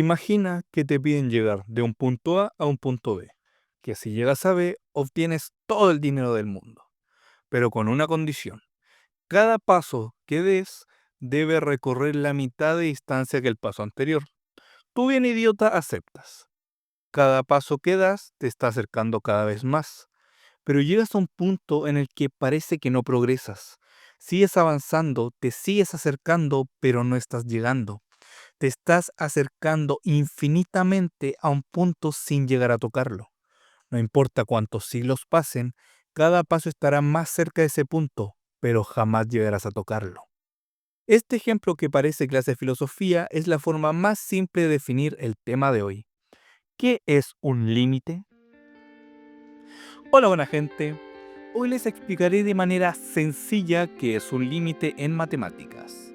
Imagina que te piden llegar de un punto A un punto B, que si llegas a B obtienes todo el dinero del mundo, pero con una condición. Cada paso que des debe recorrer la mitad de distancia que el paso anterior. Tú bien idiota aceptas. Cada paso que das te está acercando cada vez más, pero llegas a un punto en el que parece que no progresas. Sigues avanzando, te sigues acercando, pero no estás llegando. Te estás acercando infinitamente a un punto sin llegar a tocarlo. No importa cuántos siglos pasen, cada paso estará más cerca de ese punto, pero jamás llegarás a tocarlo. Este ejemplo que parece clase de filosofía es la forma más simple de definir el tema de hoy. ¿Qué es un límite? Hola buena gente, hoy les explicaré de manera sencilla qué es un límite en matemáticas.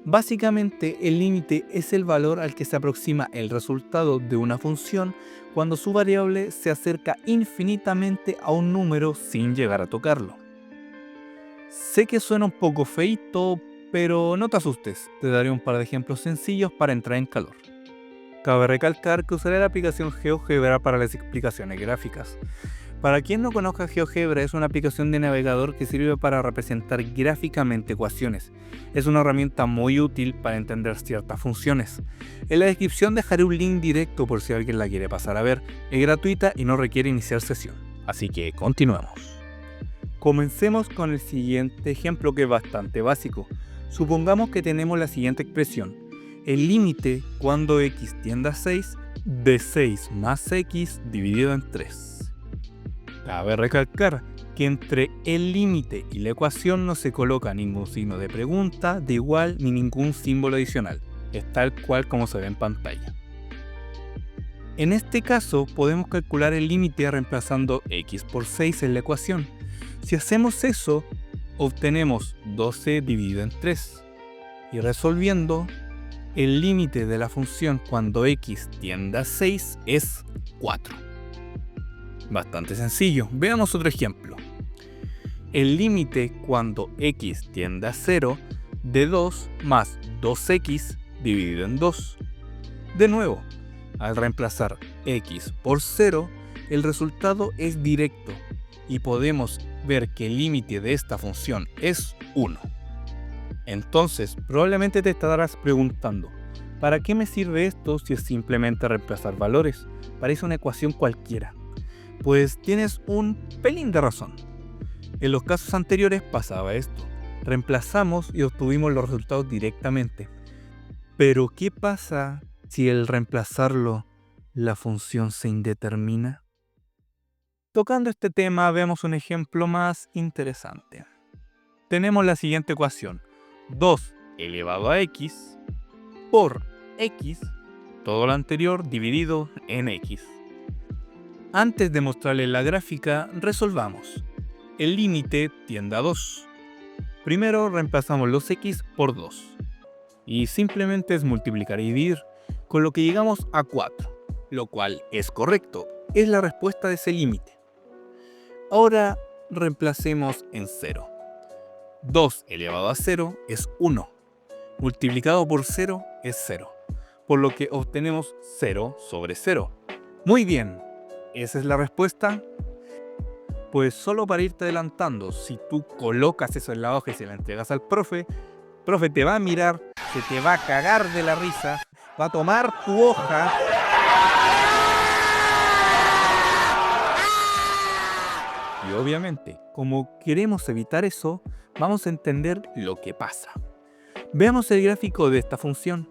Básicamente, el límite es el valor al que se aproxima el resultado de una función cuando su variable se acerca infinitamente a un número sin llegar a tocarlo. Sé que suena un poco feito, pero no te asustes, te daré un par de ejemplos sencillos para entrar en calor. Cabe recalcar que usaré la aplicación GeoGebra para las explicaciones gráficas. Para quien no conozca, GeoGebra es una aplicación de navegador que sirve para representar gráficamente ecuaciones. Es una herramienta muy útil para entender ciertas funciones. En la descripción dejaré un link directo por si alguien la quiere pasar a ver. Es gratuita y no requiere iniciar sesión. Así que continuemos. Comencemos con el siguiente ejemplo que es bastante básico. Supongamos que tenemos la siguiente expresión. El límite cuando x tiende a 6 de 6 más x dividido en 3. Cabe recalcar que entre el límite y la ecuación no se coloca ningún signo de pregunta, de igual ni ningún símbolo adicional. Es tal cual como se ve en pantalla. En este caso podemos calcular el límite reemplazando x por 6 en la ecuación. Si hacemos eso, obtenemos 12 dividido en 3. Y resolviendo, el límite de la función cuando x tiende a 6 es 4. Bastante sencillo. Veamos otro ejemplo. El límite cuando x tiende a 0 de 2 más 2x dividido en 2. De nuevo, al reemplazar x por 0, el resultado es directo y podemos ver que el límite de esta función es 1. Entonces, probablemente te estarás preguntando, ¿para qué me sirve esto si es simplemente reemplazar valores? Parece una ecuación cualquiera. Pues tienes un pelín de razón. En los casos anteriores pasaba esto. Reemplazamos y obtuvimos los resultados directamente. Pero ¿qué pasa si al reemplazarlo la función se indetermina? Tocando este tema, veamos un ejemplo más interesante. Tenemos la siguiente ecuación. 2 elevado a x por x, todo lo anterior dividido en x. Antes de mostrarles la gráfica, resolvamos. El límite tiende a 2. Primero reemplazamos los x por 2. Y simplemente es multiplicar y dividir, con lo que llegamos a 4. Lo cual es correcto, es la respuesta de ese límite. Ahora reemplacemos en 0. 2 elevado a 0 es 1. Multiplicado por 0 es 0. Por lo que obtenemos 0 sobre 0. Muy bien. ¿Esa es la respuesta? Pues solo para irte adelantando, si tú colocas eso en la hoja y se la entregas al profe te va a mirar, se te va a cagar de la risa, va a tomar tu hoja y obviamente, como queremos evitar eso, vamos a entender lo que pasa. Veamos el gráfico de esta función.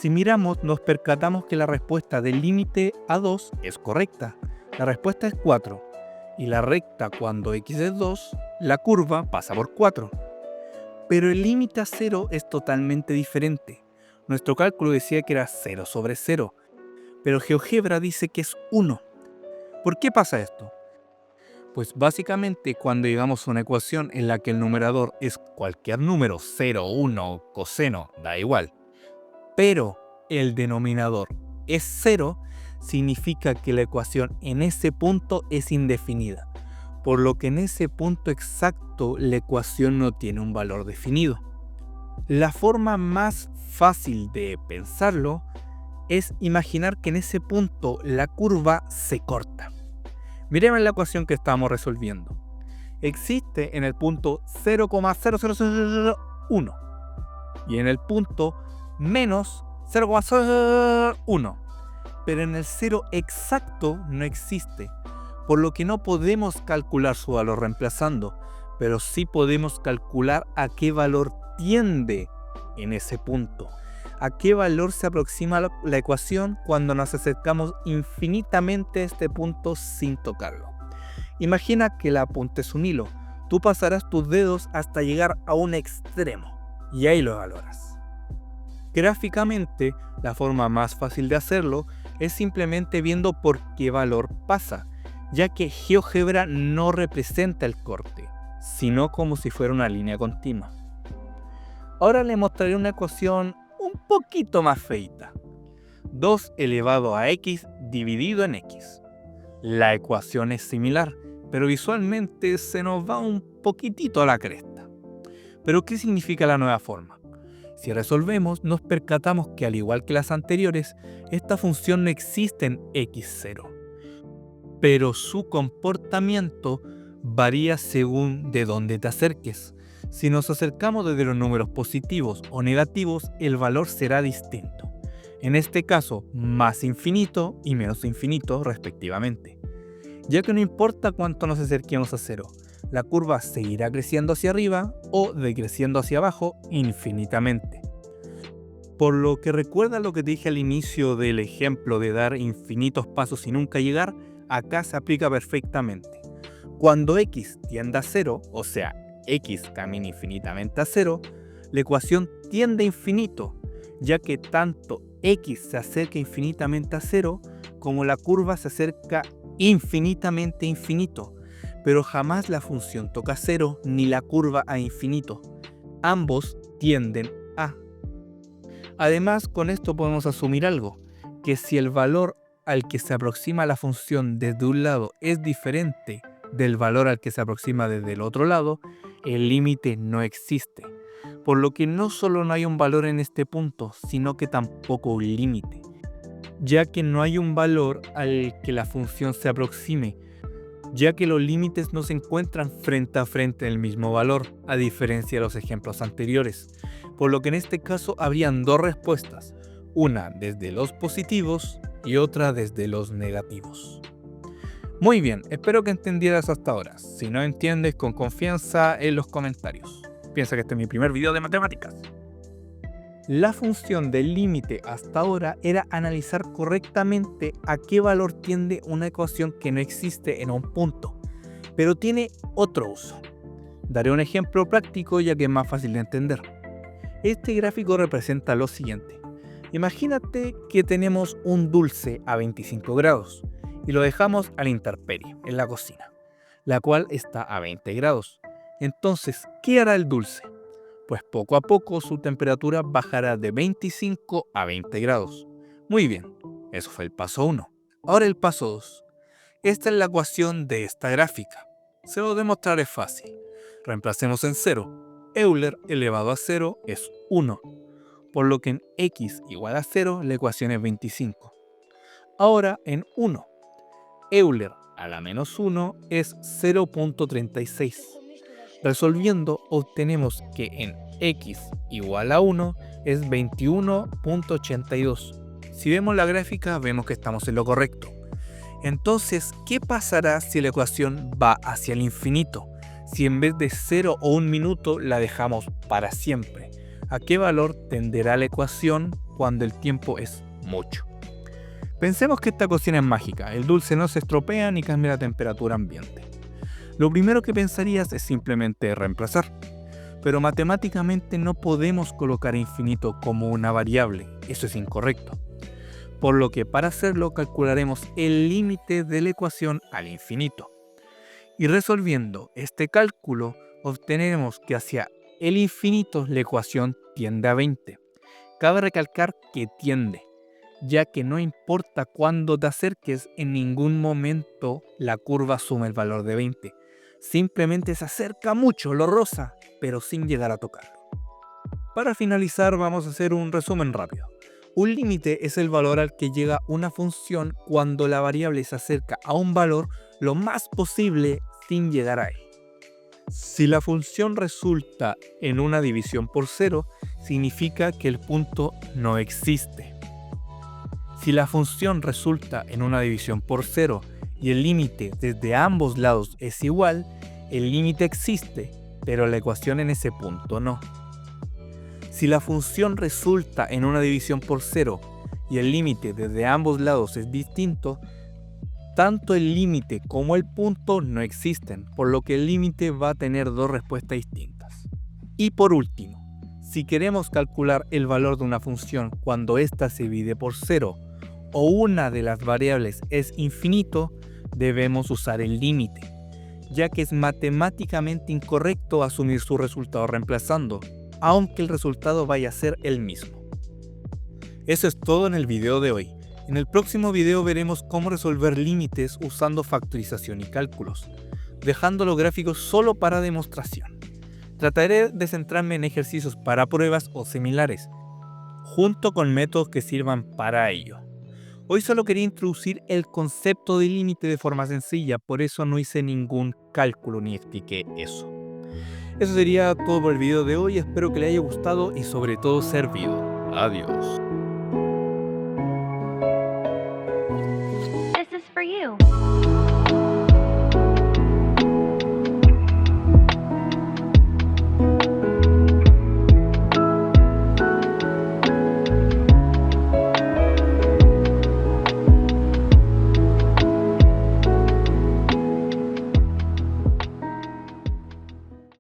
Si miramos, nos percatamos que la respuesta del límite a 2 es correcta. La respuesta es 4. Y la recta cuando x es 2, la curva pasa por 4. Pero el límite a 0 es totalmente diferente. Nuestro cálculo decía que era 0 sobre 0. Pero GeoGebra dice que es 1. ¿Por qué pasa esto? Pues básicamente cuando llegamos a una ecuación en la que el numerador es cualquier número, 0, 1, coseno, da igual, pero el denominador es 0, significa que la ecuación en ese punto es indefinida, por lo que en ese punto exacto la ecuación no tiene un valor definido. La forma más fácil de pensarlo es imaginar que en ese punto la curva se corta. Miremos la ecuación que estamos resolviendo. Existe en el punto 0,00001 y en el punto menos 0,01, pero en el cero exacto no existe, por lo que no podemos calcular su valor reemplazando, pero sí podemos calcular a qué valor tiende en ese punto, a qué valor se aproxima la ecuación cuando nos acercamos infinitamente a este punto sin tocarlo. Imagina que la punta es un hilo, tú pasarás tus dedos hasta llegar a un extremo y ahí lo evaluarás. Gráficamente, la forma más fácil de hacerlo es simplemente viendo por qué valor pasa, ya que GeoGebra no representa el corte, sino como si fuera una línea continua. Ahora le mostraré una ecuación un poquito más feita. 2 elevado a x dividido en x. La ecuación es similar, pero visualmente se nos va un poquitito a la cresta. ¿Pero qué significa la nueva forma? Si resolvemos, nos percatamos que al igual que las anteriores, esta función no existe en x0, pero su comportamiento varía según de dónde te acerques. Si nos acercamos desde los números positivos o negativos, el valor será distinto. En este caso, más infinito y menos infinito respectivamente. Ya que no importa cuánto nos acerquemos a cero, la curva seguirá creciendo hacia arriba o decreciendo hacia abajo infinitamente. Por lo que recuerda lo que te dije al inicio del ejemplo de dar infinitos pasos y nunca llegar, acá se aplica perfectamente. Cuando x tiende a cero, o sea, x camina infinitamente a cero, la ecuación tiende a infinito, ya que tanto x se acerca infinitamente a cero como la curva se acerca infinitamente a infinito, pero jamás la función toca cero ni la curva a infinito. Ambos tienden a. Además, con esto podemos asumir algo, que si el valor al que se aproxima la función desde un lado es diferente del valor al que se aproxima desde el otro lado, el límite no existe. Por lo que no solo no hay un valor en este punto, sino que tampoco un límite, ya que no hay un valor al que la función se aproxime, ya que los límites no se encuentran frente a frente en el mismo valor, a diferencia de los ejemplos anteriores, por lo que en este caso habrían dos respuestas, una desde los positivos y otra desde los negativos. Muy bien, espero que entendieras hasta ahora. Si no entiendes, con confianza en los comentarios. Piensa que este es mi primer video de matemáticas. La función del límite hasta ahora era analizar correctamente a qué valor tiende una ecuación que no existe en un punto, pero tiene otro uso. Daré un ejemplo práctico ya que es más fácil de entender. Este gráfico representa lo siguiente. Imagínate que tenemos un dulce a 25 grados y lo dejamos a la intemperie en la cocina, la cual está a 20 grados. Entonces, ¿qué hará el dulce? Pues poco a poco su temperatura bajará de 25 a 20 grados. Muy bien, eso fue el paso 1. Ahora el paso 2. Esta es la ecuación de esta gráfica. Se lo demostraré fácil. Reemplacemos en 0. Euler elevado a 0 es 1, por lo que en x igual a 0 la ecuación es 25. Ahora en 1. Euler a la menos 1 es 0.36. Resolviendo obtenemos que en x igual a 1 es 21.82. Si vemos la gráfica vemos que estamos en lo correcto. Entonces, ¿qué pasará si la ecuación va hacia el infinito? Si en vez de 0 o 1 minuto la dejamos para siempre. ¿A qué valor tenderá la ecuación cuando el tiempo es mucho? Pensemos que esta ecuación es mágica. El dulce no se estropea ni cambia la temperatura ambiente. Lo primero que pensarías es simplemente reemplazar, pero matemáticamente no podemos colocar infinito como una variable, eso es incorrecto. Por lo que para hacerlo calcularemos el límite de la ecuación al infinito. Y resolviendo este cálculo obtenemos que hacia el infinito la ecuación tiende a 20. Cabe recalcar que tiende, ya que no importa cuándo te acerques, en ningún momento la curva asume el valor de 20. Simplemente se acerca mucho, lo roza, pero sin llegar a tocarlo. Para finalizar vamos a hacer un resumen rápido. Un límite es el valor al que llega una función cuando la variable se acerca a un valor lo más posible sin llegar a él. Si la función resulta en una división por cero, significa que el punto no existe. Si la función resulta en una división por cero y el límite desde ambos lados es igual, el límite existe, pero la ecuación en ese punto no. Si la función resulta en una división por cero y el límite desde ambos lados es distinto, tanto el límite como el punto no existen, por lo que el límite va a tener dos respuestas distintas. Y por último, si queremos calcular el valor de una función cuando ésta se divide por cero o una de las variables es infinito, debemos usar el límite, ya que es matemáticamente incorrecto asumir su resultado reemplazando, aunque el resultado vaya a ser el mismo. Eso es todo en el video de hoy. En el próximo video veremos cómo resolver límites usando factorización y cálculos, dejando los gráficos solo para demostración. Trataré de centrarme en ejercicios para pruebas o similares, junto con métodos que sirvan para ello. Hoy solo quería introducir el concepto de límite de forma sencilla, por eso no hice ningún cálculo ni expliqué eso. Eso sería todo por el video de hoy, espero que les haya gustado y sobre todo servido. Adiós.